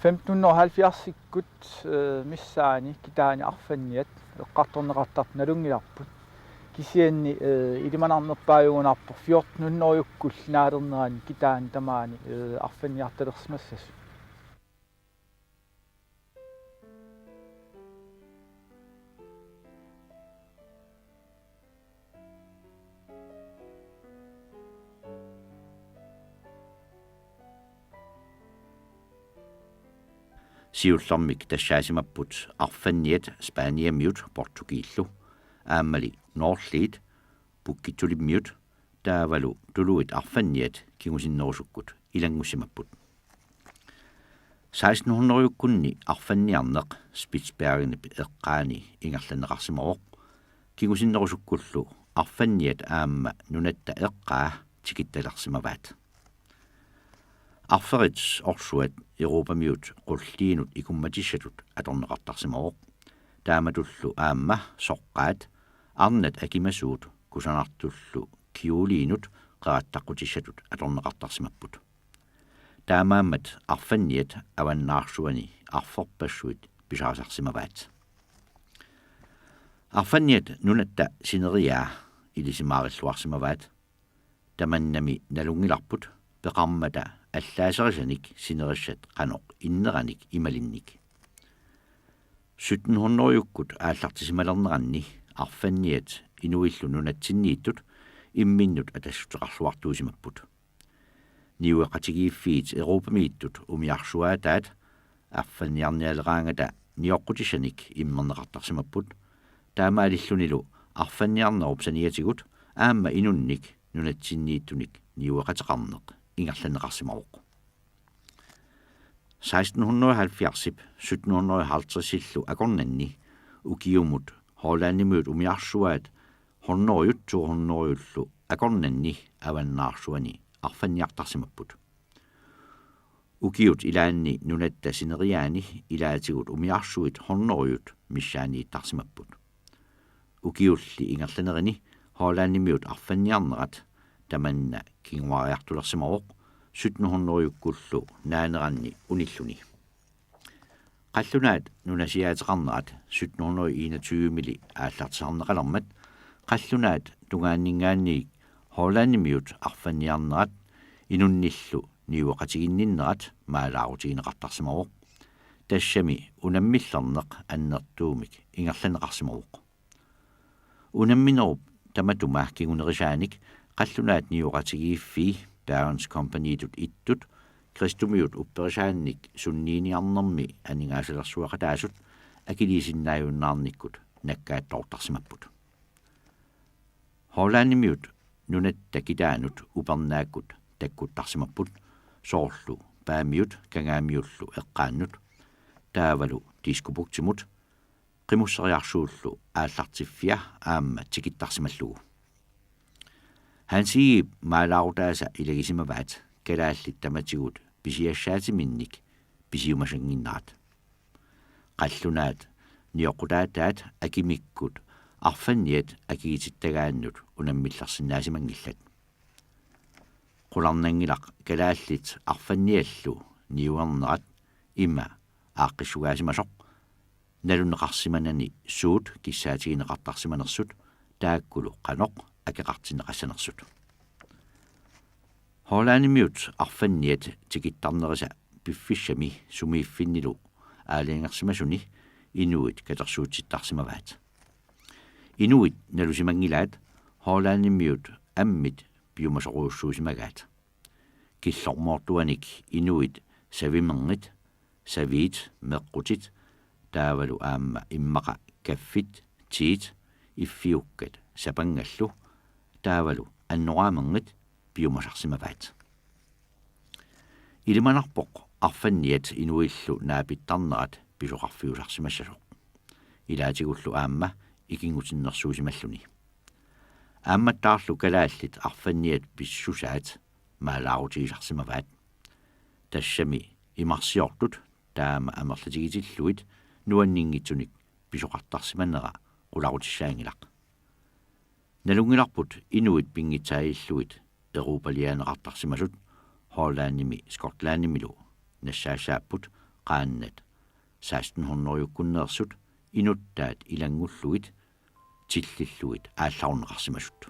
1570-ikkut missaani kitaani arfanniat atorneqartar nalungilarput kisianni ilimanarnerpaajugunarpor 1400-orjukkul naalernerannit kitaani tamaani arfanniartalersimassas. Siullermik tassaasimapput arfanniat spaaniamiut portugiillu aammali noorliit pukkitsulimmiut taavalu tuluit arfanniat kingusinnerusukkut ilangussimapput 1600-orjukkunni arfanniarneq Spitsbergenip qangaani ingerlanneqarsimavoq kingusinnerusukkullu arfanniat aamma Nunatta eqqaa tikittalersimavaat Arferit orsuat europamiut qulliinut ikummatissatut atorneqartarsimavoq taamatullu aamma soqqaat arnat akimasuut kusanartullu kjuuliinut qerattaqqutissatut atorneqartarsimapput Taamaammat arfanniat avannaarsuani arferpassuit pisarisarsimavaat arfanniat Nunatta sineriaa ilisimaarилluarsimavaat tamannami nalungilarput peqarmata allaaserissanik sinerissat qanoq inneranik imalinnik 1700-orjukkut aallartisimalerneranni arfanniat inuillu nunatsinniittut imminnut atassuteqarluartuusimapput niueqatigiiffiit europamiittut umiarsuataat arfanniarnealeraangata nioqqutisanik immerneqartarsimapput taamaalillunilu arfanniarnerup saniatigut aamma inunnik nunatsinniittunik niueqateqarneq ingerlanneqarsimavoq 1670 1750 akornanni ukiumut Hollandimut umiarsuat hornorjut 200-orjullu akornanni avannaarsuani arfanniartarsimapput ukiut ilaanni Nunatta sineriaani ilaatigut umiarsuit hornorjut missaaniittarsimapput ukiulli ingerlanerini Hollandimut arfanniarnerat tamanna kinguariartulersimavoq 1700-orjukkullu naaneranni unilluni qallunaat nunasiaateqarnerat 1721 aallartisarneqalermat qallunaat tungaanningaanniik Hollandimiut arfanniarnerat inunnillu niueqatiginninnerat maalaarutigineqartarsimavoq tassami unammillerneq annertuumik ingerlaneqarsimavoq unamminerup tamatuma kingunerisaanik qallunaat niuqatigiiffii Barons Companytut ittut Kristumiut upperisaannik sunniiniarnermi aningaasilersuaqataasut akiliisinnaajunnaarnikkut nakkaattortarsimapput Hollandimiut Nunatta kitaanut upernaakkut takkuttarsimapput soorlu paamiut qangaamiullu eqqaannut taavalu tiiskupuktimut qimusseriarsuullu aallartiffia aamma tikittarsimallugu Hansi maalaarutaasa ilagisimavaat kalaallit tamatigut pisiassaatimинник pisiumasanginnaat qallunaat nioqutaataat akimikkut arfanniat akiitittagaannut unammillarsinnaasimanngillat qularnangilaq kalaallit arfanniallu niuernerat imma aaqqissugaasimasoq nalunneqarsimanani suut kissaatigineqartarsimanersut taakkulu qanoq akeqartinneqassanersut Hollandimiut arfanniat tikittarnerisa piffissami sumiiffinnilu aaliangersimasuni inuit katersuutittarsimavaat inuit nalusimangilaat Hollandimiut ammit piumasoruussuusimagaat killormoortuanik inuit savimengit saviit meqqutit taavalu aamma immaqa kaffit tiit iffiukkat sapangallu taavalu annoraamengit piumasarsimavaat ilimanarpoq arfanniat inuillu naapittarnerat pisuqarfiusarsimassasoq ilaatigullu aamma ikingutinnersuusimalluni aammattaarlu kalaallit arfanniat pissusaat maalaarutigisarsimavaat tassami imarsiortut taama amerlatigitilluit nuanningitsunik pisuqartarsimannera qularutissaangilaq nalungilarput inuit pingitsaajilluit europalianeqartarsimasut Hollandimi Skotlandimilu nassaassaapput qaannat 1600-jukkunneersut inuttaat ilangulluit tillilluit aallarnerannit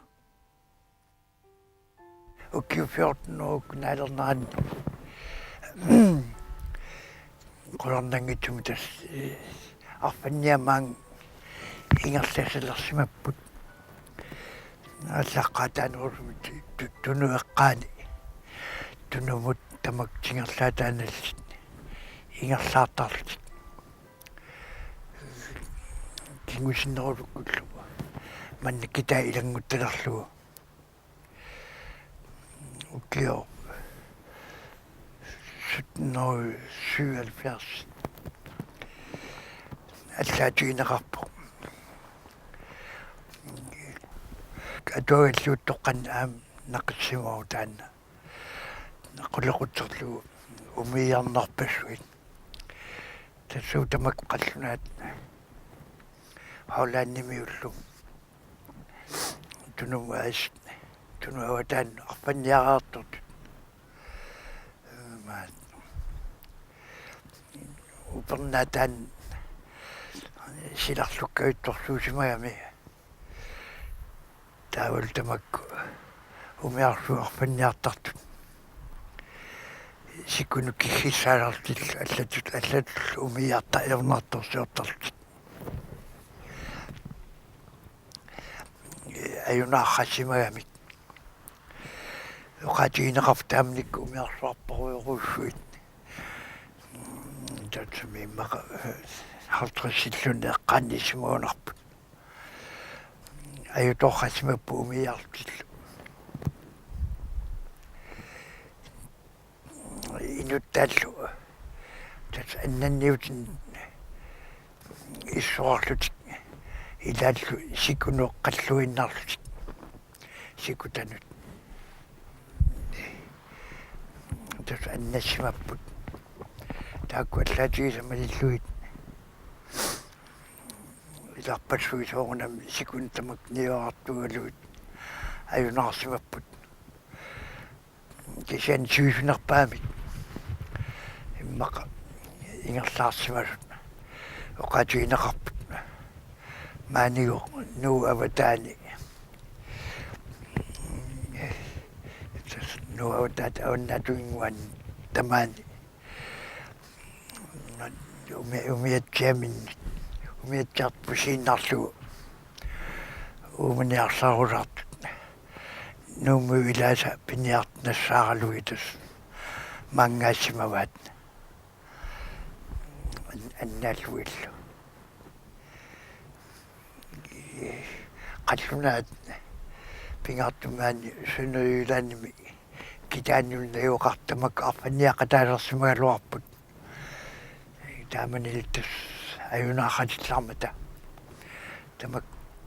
okay 14 år naalernerannit qulliinut arfanniamang ingersalersimapput aallakaatinneqarrsimavoq tunueqqaani tunumut tamak tingerlaataanallit ingerlaartarlit kingusinnerulukkullu manni kitaa ilanguttelerlugu ukio 1777 aallaatinneqarpoq atorneqartarsimapput naqissimavaq taanna qullequtserlugu umiarnerpassuit tassuu tamak qallunaat haulaannimiullu tunumaas tunuavataan arfanniaraartut upernaataan silarlukkavittorsuusimagami taavul tamakku umiarsu arfanniartartut sikkunuk kissaalartil allatut umiarta ernaartorsiortarlut ayunaarrassimagami oqatiineqartaamnikku umiarsuarporuyorussuit tatsumimmaqa hartrissillunne eqqaannissimuunarput ajutorrassimappu umiartillu inuttaallu tats annanniutin issuarlutik ilaallu sikkunueqqalluinnarlutik sikkutanut tats annassimapпут taakku allaatigisamalilluit ilarpassuisoogunam sikun tamak niorartugaluit ajunarsimapput kisian syysunerpaamik immaqa ingerlaarsimalut oqatiineqarput maanigu nuu avataani nuu avataat avannatuinguan tamaani umiatsiaminnit umiatsiarpusiinnarlugu uumaniarsarulaartut nuummu ilaasa piniartnassaaralugitus mangaasimavaat annaalluillu qallunaat pingaartumaani suneriulaanimi kitaanniulnajuqartamak arfanniaqataalersimagaluarput taamanilittas ajunaaqatillarmata tamak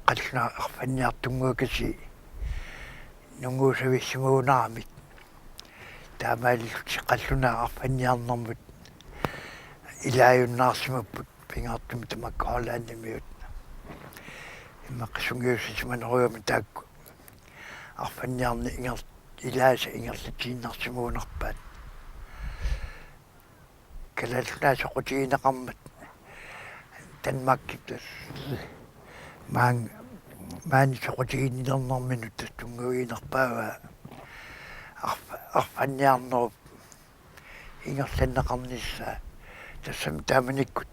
qalluna arfanniartunguakasi nunguusavissimuunaaramik taamaalilluti qalluna arfanniarnermut ilaajunnaarsimapput pingaartum tamak haulaannimiut иммаққисунгиуссисиманеруйуми таакку арфанниарни ингер илааса ингерлатииннарсимуунарпаат калаллаасоқутиинеқармат танмаккитас маани соқутииннернэрминут тастунгуинерпаава арфанниарнеруп ингерланнеқарнissaа тассам тааманиккут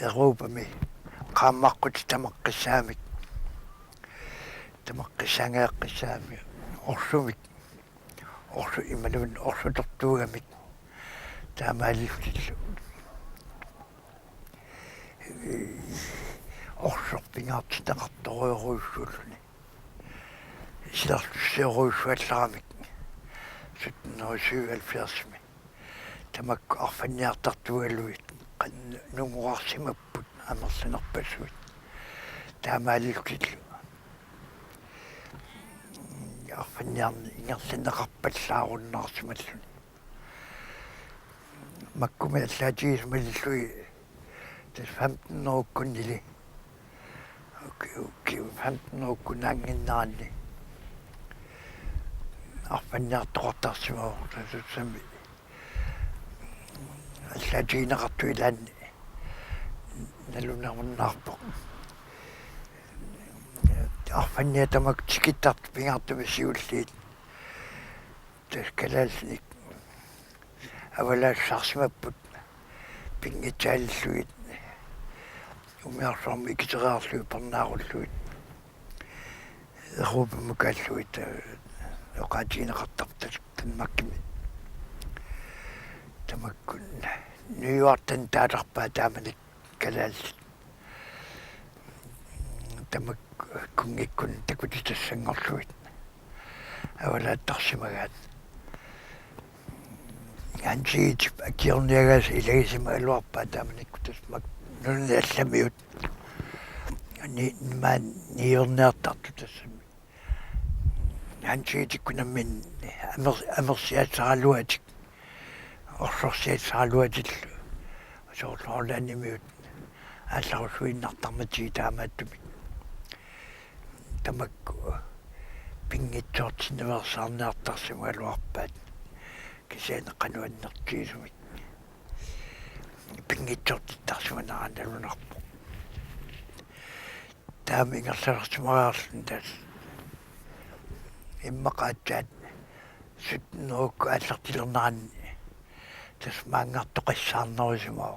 европами qaammaqqut tamaqqissaamik tamaqqissangeeqqissaami orsumik orsu imalun orsutortuugamik taamaaliftillu orsorpingaartitaqartoriuruissuulluni silartussiuruissuallaramik 1777 tamakku arfanniartartugaluit nunguarsimapput amersinerpassuit taamaalilukillu arfanniarni ingerlanneqarpallaarunnaarsimalluni makkumi allaatigismalillui tas 15 orukkunnili okay 15 orukkunaanginneralli arfanniartoqartarsimavoq tasussami саатигинеқартуилаанни налунермуннаарпоқ арфанниатамак тикиттарт пингаартуми сиуллиит таскалаалник авалаассарсимаппут пингитааллуит умиарсарми икитераарлуи парнааруллуит европамукааллуит оқаатигинеқартартас танмаккими тамаккун ньюартан таалерпаа тааманик калаалли тамак кунгиккун такутитассангорлуит авалааттарсимагаат янчиит акиорниагаас илагисима алуарпаа тааманикку тасмак нуннаалламиут маан ниорниартарту тассами янчиитиккунаммин амерсиатсаралуатик орсорсиатсаралуатиллу соорлоорлаанимиут аалларусуиннартармати таамааттуми тамакку пингитсоортинневерсаарниартарсимагалуарпаат кисаанеқануаннертиисумик пингитсоортиттарсиманааналунарпо таамингерлерсимагаарлун тас иммақаатсаат сутнуукку ааллартилернаранни тас маангартоқиссаарнерисимаа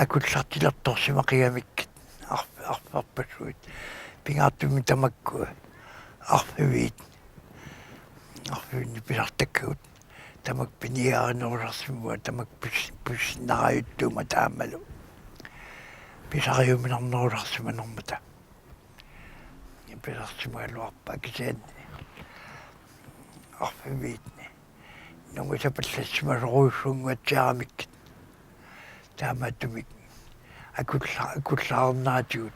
акуллартилерторсимақиgamikкит арферпасsuit пингаартуми тамакку арфивит арфивни писартаккут тамак пиниаарнерулерсимуа тамак пуссиннариуттуума таамалу писариуминарнерулерсиманормата писарсимагалуарпаа кисаанни арфивит нунгусапаллассималоруйуссуунгуатсаарамиккит таамааттумик акуллаарнаатиут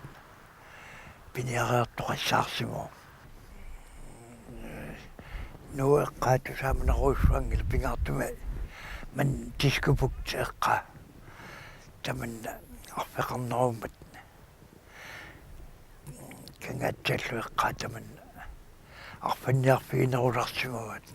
пиниареэртоқассаарсимо нуэққаатусааманеруйуссуангил пингаартума ман тискупукт эққа таманна арфеқарнерумат кангаатсаллу эққаа таманна арфанниарфигинеруларсимаваат